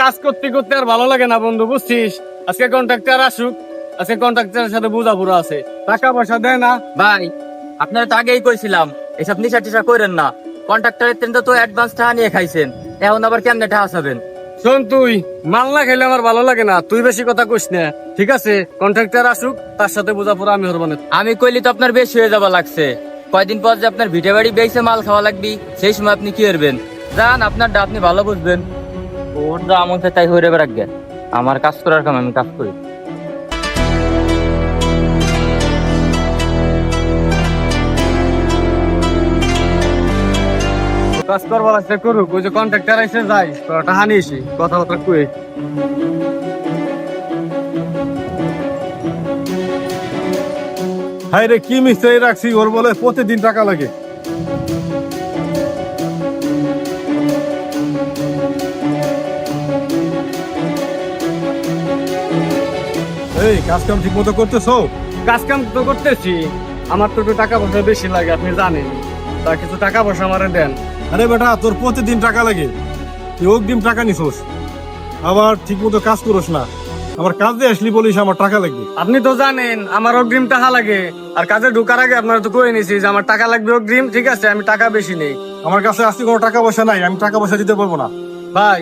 কাজ করতে করতে আর ভালো লাগে না বন্ধু, বুঝছিস? আজকে কন্ট্রাক্টর আসুক, আজকে কন্ট্রাক্টরের সাথে বোঝাপড়া আছে, টাকা পয়সা দেয় না। ভাই আপনারা তো আগেই কইছিলাম এসব নিশা টিশা করেন না। কন্ট্রাক্টরের তেন তো অ্যাডভান্স টাকা নিয়ে খাইছেন, এখন আবার কেমনে টাকা আসাবেন? শোন, তুই মাল না খেলে আমার ভালো লাগে না, তুই বেশি কথা কইস না, ঠিক আছে? কন্ট্রাক্টর আসুক, তার সাথে বোঝাপড়া আমি হরব না। আমি কইলি তো আপনার বেশি হয়ে যাওয়া লাগছে। কয়দিন পর যে আপনার ভিটে বাড়ি বেইছে মাল খাওয়া লাগবি, সেই সময় আপনি কি করবেন? যান, আপনারটা আপনি ভালো বুঝবেন। ওর যা আমন চাই তাই হয়ে রাখবে। আমার কাজ করার কাম আমি কাজ করি। কাজ করবার আছে করুক, ওই যে কন্ট্রাক্টর এসে যায় টাকা নিয়েছি, কথাবার্তা কই। হাই রে, কি মিস্ত্রি রাখছি, ওর বলে প্রতিদিন টাকা লাগে। এই কাজ কাম ঠিক মতো করতেছো? কাজ কাম তো করতেছি, আমার তো একটু টাকা পয়সা বেশি লাগে, আপনি জানেন। তা কিছু টাকা পয়সা আমারে দেন। আরে বেটা, তোর প্রতিদিন টাকা লাগে, তুই অগ্রিম টাকা নিছোস, আবার ঠিক মতো কাজ করোস না। আমার কাজে আসলি বলিস আমার টাকা লাগবে। আপনি তো জানেন আমার অগ্রিম টাকা লাগে, আর কাজে ঢোকার আগে আপনারা তো কয়ে নিয়েছি যে আমার টাকা লাগবে অগ্রিম, ঠিক আছে? আমি টাকা বেশি নেই। আমার কাছে আজকে কোনো টাকা পয়সা নাই, আমি টাকা পয়সা দিতে পারবো না। ভাই,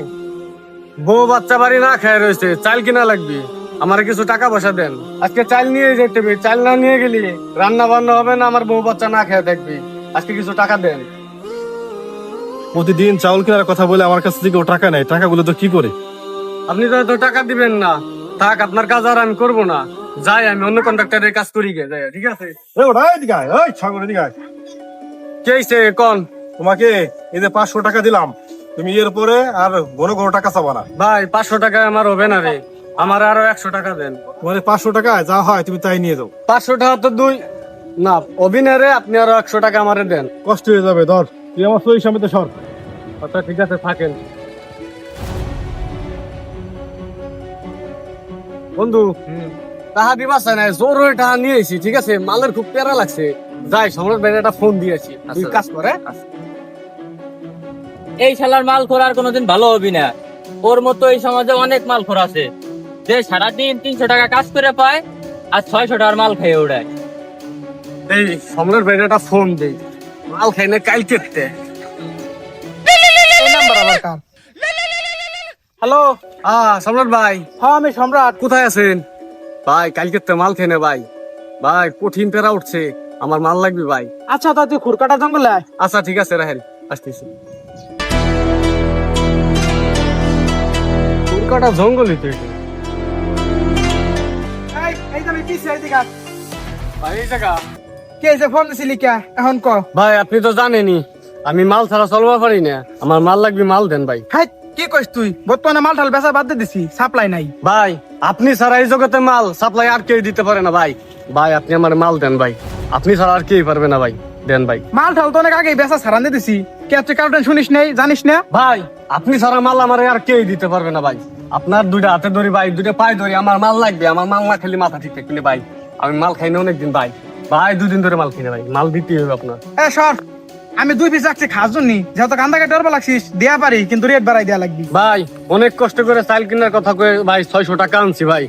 বউ বাচ্চা বাড়ি না খেয়ে রয়েছে, চাল কিনা লাগবে, আমার কিছু টাকা পয়সা দেন। আজকে চাল নিয়ে যেতে হবে, চাল না নিয়ে গেলে রান্না বান্না হবে না, আমার বউ বাচ্চা না খেয়ে থাকবে। আজকে কিছু টাকা দেন। প্রতিদিন চাউল কেনার কথা বলে আমার কাছ থেকে টাকা নেই, টাকাগুলো তো কি করে? আপনি তো এত টাকা দিবেন না, থাক, আপনার কাজ আর আমি করবো না, যাই আমি অন্য কন্ট্রাক্টরের কাজ করি গে, যাই, ঠিক আছে? এই ওটা এদিকে আয়, এই ছাগল এদিকে আয়। কে হইছে কোন? তোমাকে এই যে 500 টাকা দিলাম, তুমি এর পরে আর ঘন ঘন টাকা চাবা না। ভাই 500 টাকায় আমার হবে না রে, আমার আরো 100 টাকা দেন। তোমার 500 টাকা যা হয় তুমি তাই নিয়ে যাও। 500 টাকা তো দুই না অভিনয়, আপনি আরো 100 টাকা আমারে দেন। কষ্ট হয়ে যাবে, ধর তুই আমার সই সামনে সর। আচ্ছা ঠিক আছে, থাকেন। বন্ধু, টাকা দিবা চাই না, জোর হয়ে টাকা নিয়ে এসি, ঠিক আছে? মালের খুব প্যারা লাগছে, যাই সম্রাট ভাই একটা ফোন দিয়েছি, তুই কাজ করে। এই শালার মাল খোর আর কোনোদিন ভালো হবি না। ওর মতো এই সমাজে অনেক মাল খোর আছে, যে সারাদিন 300 টাকা কাজ করে পায় আর 600 টাকার মাল খেয়ে ওড়ায়। এই সম্রাট ভাই একটা ফোন দেই, মাল খাই না কাল কেটে। হ্যালো, সম্রাট ভাই, হ্যাঁ আমি সম্রাট। কোথায় আছেন ভাই? কালকে তো মাল খেয়ে নে ভাই, ভাই কঠিন প্যারা উঠছে, আমার মাল লাগবে ভাই। আচ্ছা তা তুই খুরকাটা জঙ্গলে আয়। আচ্ছা ঠিক আছে, রাহেন আসতেছি। কলকাতা জঙ্গলই তো এটা। এই তুমি পিছে এদিকে আয়। ভাই এই জায়গা, কে এসে ফোন দিছিলি কে? এখন ক। ভাই আপনি তো জানেনই আমি মাল ছাড়া চলবা পারি না, আমার মাল লাগবে, মাল দেন ভাই। হাই, কি কইস তুই? বর্তমানে মাল ঠাল বেচা বাদ দিয়ে দিছি, সাপ্লাই নাই। ভাই আপনি ছাড়া এই জগতে মাল সাপ্লাই আর কেউ দিতে পারে না ভাই। ভাই আপনি আমার মাল দেন ভাই, আপনি ছাড়া আর কেউ পারবে না ভাই, দেন ভাই। মাল ঠাল তো অনেক আগে বেচা ছাড়ান দিয়ে দিছি, কে তুই কারণ শুনিস নাই, জানিস না? ভাই আপনি ছাড়া মাল আমার আর কেউ দিতে পারবে না ভাই, আপনার দুইটা হাতে ধরি ভাই, দুইটা পায়ে ধরি, আমার মাল লাগবে, আমার মাল না খেলে মাথা ঠিক থাকলে ভাই, আমি মাল খাই না অনেকদিন ভাই, ভাই 2 দিন ধরে মাল কিনে ভাই, মাল দিতেই হবে আপনার। এ সর, আমি 2 পিস রাখছি খাস জন্যি, যেহেতু কান্দা কেটে ডরবা লাগছিস, দেয়া পারি কিন্তু রেট বাড়াই দেয়া লাগবি। ভাই অনেক কষ্ট করে চাল কেনার কথা কয়ে ভাই 600 টাকা আনছি ভাই,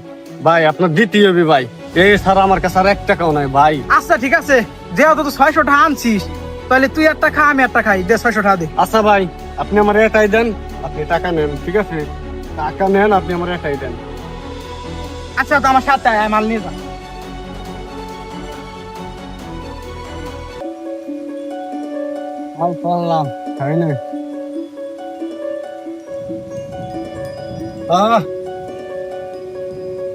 ভাই আপনার দিতেই হবে ভাই, এই ছাড়া আমার কাছে আর 1 টাকাও নাই ভাই। আচ্ছা ঠিক আছে, যেহেতু তুই 600 টাকা আনছিস, তাহলে তুই একটা খা আমি একটা খাই, দে 600 টাকা দে। আচ্ছা ভাই আপনি আমার এটাই দেন, আপনি টাকা নেন, ঠিক আছে? টাকা নেন, আপনি আমার এটাই দেন। আচ্ছা তো আমার সাথে আয়, মাল নিয়ে যা। মাল পারলাম খাই না।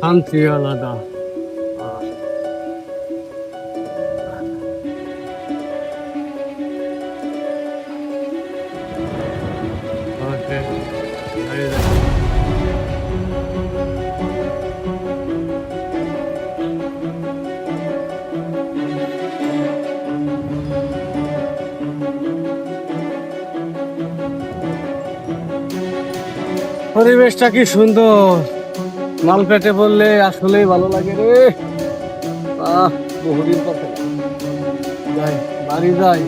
শান্তি আলাদা। পরিবেশটা কি সুন্দর, মাল পেটে বললে আসলেই ভালো লাগে রে। বহুদিন পর যাই, বাড়ি যাই।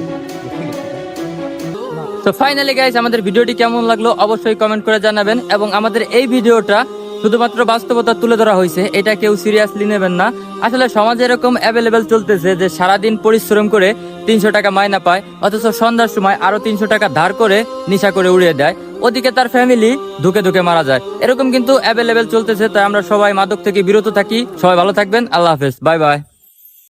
তো ফাইনালি গাইস, আমাদের ভিডিওটি কেমন লাগলো অবশ্যই কমেন্ট করে জানাবেন। এবং আমাদের এই ভিডিওটা শুধুমাত্র বাস্তবতা তুলে ধরা হয়েছে, এটা কেউ সিরিয়াসলি নেবেন না। আসলে সমাজে এরকম অ্যাভেলেবেল চলতেছে যে সারাদিন পরিশ্রম করে 300 টাকা মাইনা পায়, অথচ সন্ধ্যার সময় আরো 300 টাকা ধার করে নিশা করে উড়িয়ে দেয়, ওদিকে তার ফ্যামিলি ধুকে ধুকে মারা যায়। এরকম কিন্তু অ্যাভেলেবেল চলতেছে। তাই আমরা সবাই মাদক থেকে বিরত থাকি। সবাই ভালো থাকবেন, আল্লাহ হাফেজ, বাই বাই।